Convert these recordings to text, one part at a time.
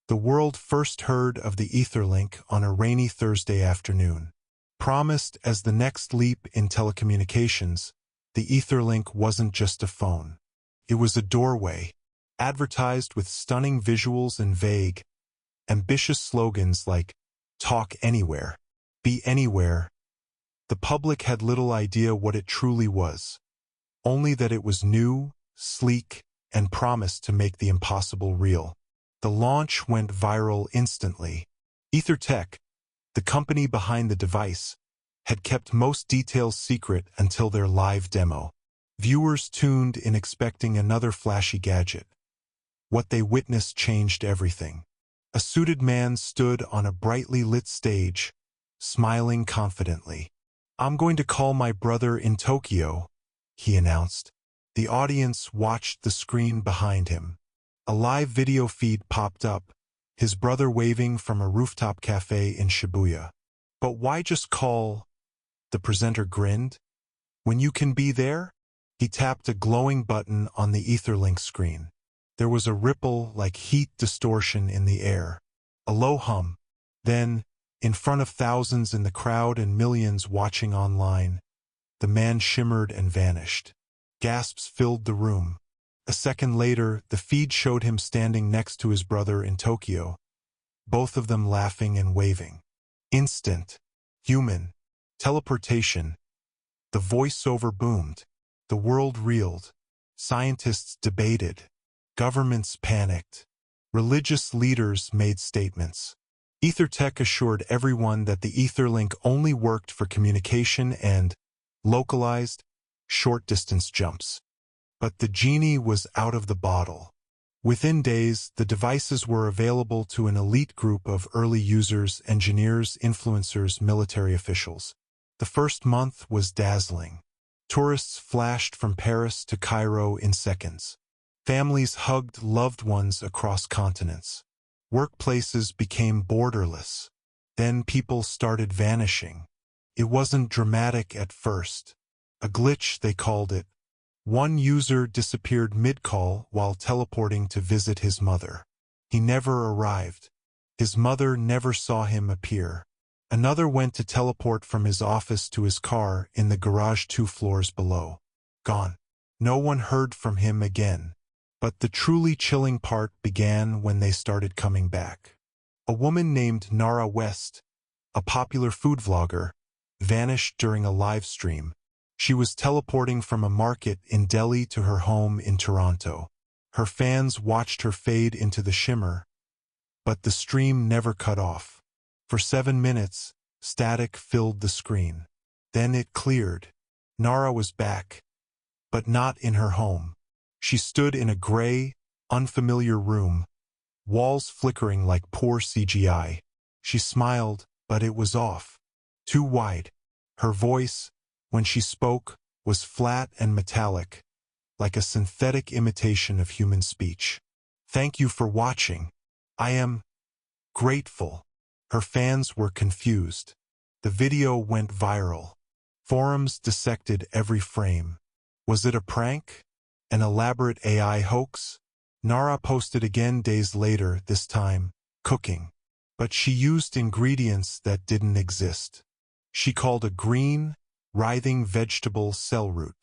The world first heard of the Etherlink on a rainy Thursday afternoon. Promised as the next leap in telecommunications, the Etherlink wasn't just a phone. It was a doorway, advertised with stunning visuals and vague, ambitious slogans like, "Talk anywhere, be anywhere." The public had little idea what it truly was, only that it was new, sleek, and promised to make the impossible real. The launch went viral instantly. EtherTech, the company behind the device, had kept most details secret until their live demo. Viewers tuned in expecting another flashy gadget. What they witnessed changed everything. A suited man stood on a brightly lit stage, smiling confidently. "I'm going to call my brother in Tokyo," he announced. The audience watched the screen behind him. A live video feed popped up, his brother waving from a rooftop cafe in Shibuya. "But why just call?" the presenter grinned. "When you can be there?" He tapped a glowing button on the Etherlink screen. There was a ripple like heat distortion in the air. A low hum. Then, in front of thousands in the crowd and millions watching online, the man shimmered and vanished. Gasps filled the room. A second later, the feed showed him standing next to his brother in Tokyo, both of them laughing and waving. Instant. Human. Teleportation. The voiceover boomed. The world reeled. Scientists debated. Governments panicked. Religious leaders made statements. EtherTech assured everyone that the Etherlink only worked for communication and localized, short-distance jumps. But the genie was out of the bottle. Within days, the devices were available to an elite group of early users, engineers, influencers, military officials. The first month was dazzling. Tourists flashed from Paris to Cairo in seconds. Families hugged loved ones across continents. Workplaces became borderless. Then people started vanishing. It wasn't dramatic at first. A glitch, they called it. One user disappeared mid-call while teleporting to visit his mother. He never arrived. His mother never saw him appear. Another went to teleport from his office to his car in the garage 2 floors below. Gone. No one heard from him again. But the truly chilling part began when they started coming back. A woman named Nara West, a popular food vlogger, vanished during a live stream. She was teleporting from a market in Delhi to her home in Toronto. Her fans watched her fade into the shimmer, but the stream never cut off. For 7 minutes, static filled the screen. Then it cleared. Nara was back, but not in her home. She stood in a gray, unfamiliar room, walls flickering like poor CGI. She smiled, but it was off. Too wide. Her voice, when she spoke, was flat and metallic, like a synthetic imitation of human speech. "Thank you for watching. I am grateful." Her fans were confused. The video went viral. Forums dissected every frame. Was it a prank? An elaborate AI hoax? Nara posted again days later, this time, cooking. But she used ingredients that didn't exist. She called a green, writhing vegetable cellroot.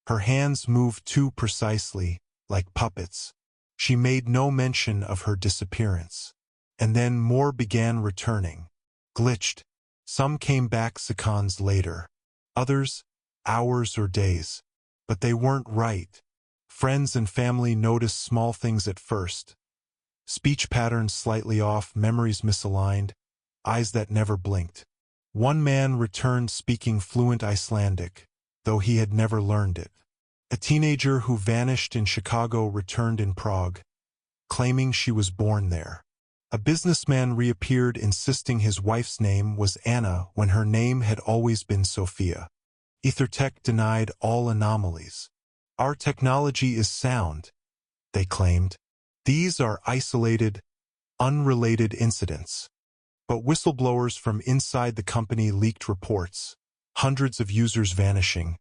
Her hands moved too precisely, like puppets. She made no mention of her disappearance. And then more began returning. Glitched. Some came back seconds later. Others, hours or days. But they weren't right. Friends and family noticed small things at first. Speech patterns slightly off, memories misaligned, eyes that never blinked. One man returned speaking fluent Icelandic, though he had never learned it. A teenager who vanished in Chicago returned in Prague, claiming she was born there. A businessman reappeared insisting his wife's name was Anna when her name had always been Sophia. EtherTech denied all anomalies. "Our technology is sound," they claimed. "These are isolated, unrelated incidents." But whistleblowers from inside the company leaked reports, hundreds of users vanishing,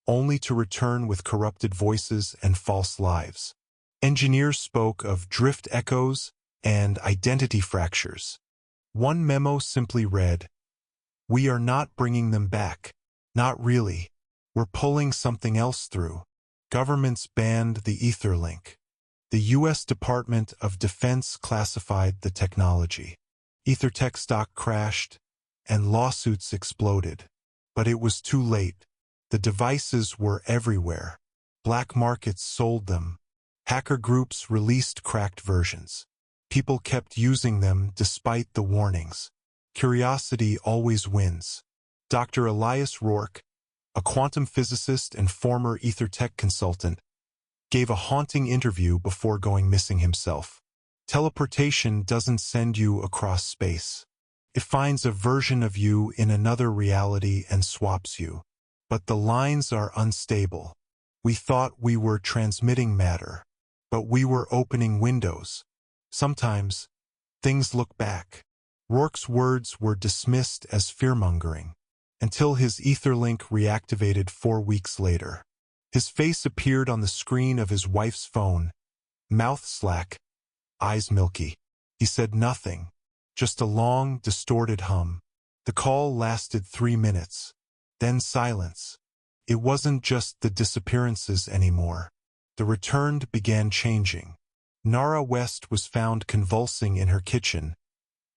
only to return with corrupted voices and false lives. Engineers spoke of drift echoes, and identity fractures. One memo simply read, "We are not bringing them back. Not really. We're pulling something else through." Governments banned the Etherlink. The U.S. Department of Defense classified the technology. Ethertech stock crashed, and lawsuits exploded. But it was too late. The devices were everywhere. Black markets sold them. Hacker groups released cracked versions. People kept using them despite the warnings. Curiosity always wins. Dr. Elias Rourke, a quantum physicist and former Ethertech consultant, gave a haunting interview before going missing himself. Teleportation doesn't send you across space. It finds a version of you in another reality and swaps you. But the lines are unstable. We thought we were transmitting matter, but we were opening windows. Sometimes, things look back. Rourke's words were dismissed as fearmongering, until his Etherlink reactivated 4 weeks later. His face appeared on the screen of his wife's phone, mouth slack, eyes milky. He said nothing, just a long, distorted hum. The call lasted 3 minutes, then silence. It wasn't just the disappearances anymore. The returned began changing. Nara West was found convulsing in her kitchen,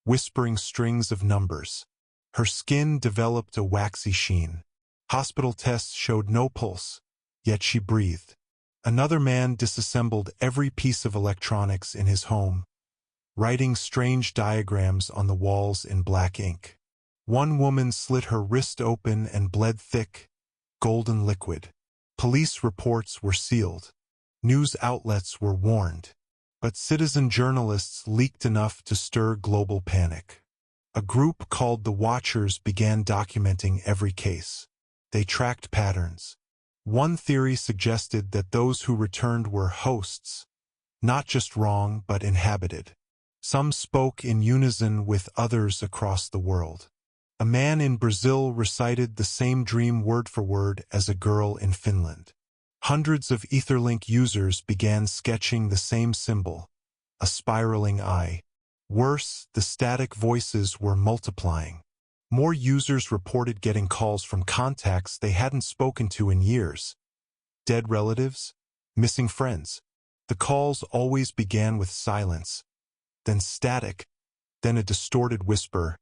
whispering strings of numbers. Her skin developed a waxy sheen. Hospital tests showed no pulse, yet she breathed. Another man disassembled every piece of electronics in his home, writing strange diagrams on the walls in black ink. One woman slit her wrist open and bled thick, golden liquid. Police reports were sealed. News outlets were warned. But citizen journalists leaked enough to stir global panic. A group called the Watchers began documenting every case. They tracked patterns. One theory suggested that those who returned were hosts, not just wrong but inhabited. Some spoke in unison with others across the world. A man in Brazil recited the same dream word for word as a girl in Finland. Hundreds of Etherlink users began sketching the same symbol, a spiraling eye. Worse, the static voices were multiplying. More users reported getting calls from contacts they hadn't spoken to in years. Dead relatives, missing friends. The calls always began with silence, then static, then a distorted whisper.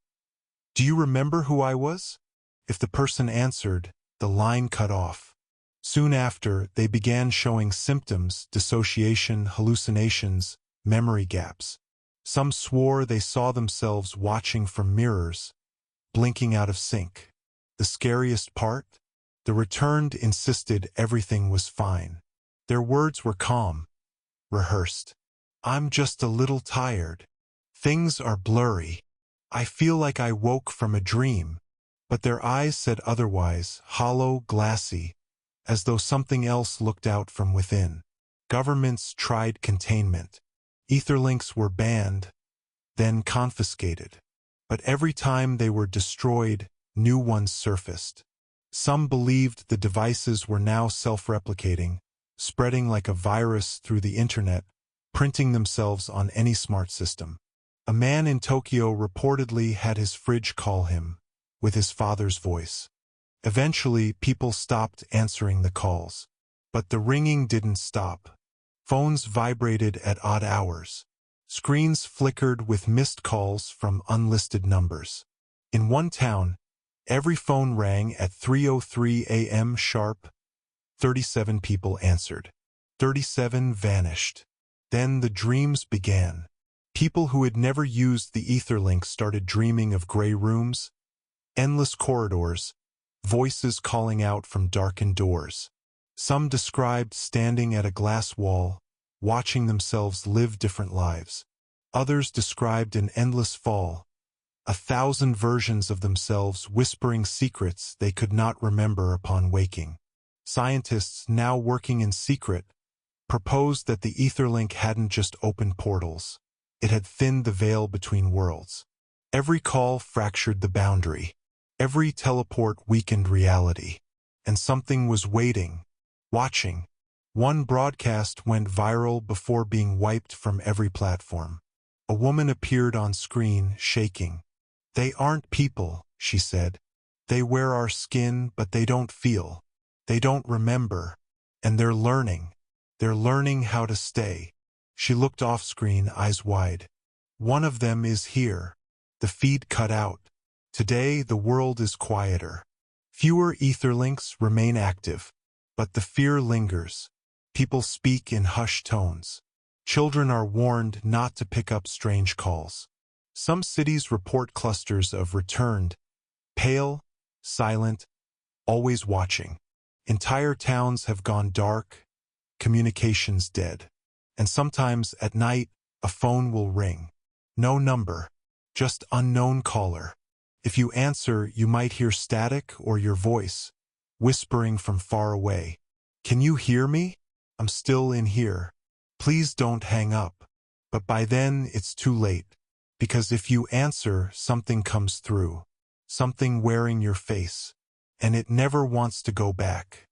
"Do you remember who I was?" If the person answered, the line cut off. Soon after, they began showing symptoms, dissociation, hallucinations, memory gaps. Some swore they saw themselves watching from mirrors, blinking out of sync. The scariest part? The returned insisted everything was fine. Their words were calm, rehearsed. "I'm just a little tired. Things are blurry. I feel like I woke from a dream." But their eyes said otherwise, hollow, glassy, as though something else looked out from within. Governments tried containment. Etherlinks were banned, then confiscated. But every time they were destroyed, new ones surfaced. Some believed the devices were now self-replicating, spreading like a virus through the internet, printing themselves on any smart system. A man in Tokyo reportedly had his fridge call him, with his father's voice. Eventually, people stopped answering the calls. But the ringing didn't stop. Phones vibrated at odd hours. Screens flickered with missed calls from unlisted numbers. In one town, every phone rang at 3:03 a.m. sharp. 37 people answered. 37 vanished. Then the dreams began. People who had never used the Etherlink started dreaming of gray rooms, endless corridors, voices calling out from darkened doors. Some described standing at a glass wall, watching themselves live different lives. Others described an endless fall, 1,000 versions of themselves whispering secrets they could not remember upon waking. Scientists, now working in secret, proposed that the Etherlink hadn't just opened portals. It had thinned the veil between worlds. Every call fractured the boundary. Every teleport weakened reality. And something was waiting, watching. One broadcast went viral before being wiped from every platform. A woman appeared on screen, shaking. "They aren't people," she said. "They wear our skin, but they don't feel. They don't remember. And they're learning. They're learning how to stay." She looked off screen, eyes wide. "One of them is here." The feed cut out. Today, the world is quieter. Fewer etherlinks remain active, but the fear lingers. People speak in hushed tones. Children are warned not to pick up strange calls. Some cities report clusters of returned, pale, silent, always watching. Entire towns have gone dark, communications dead. And sometimes at night, a phone will ring. No number, just unknown caller. If you answer, you might hear static or your voice, whispering from far away. "Can you hear me? I'm still in here. Please don't hang up." But by then, it's too late. Because if you answer, something comes through. Something wearing your face. And it never wants to go back.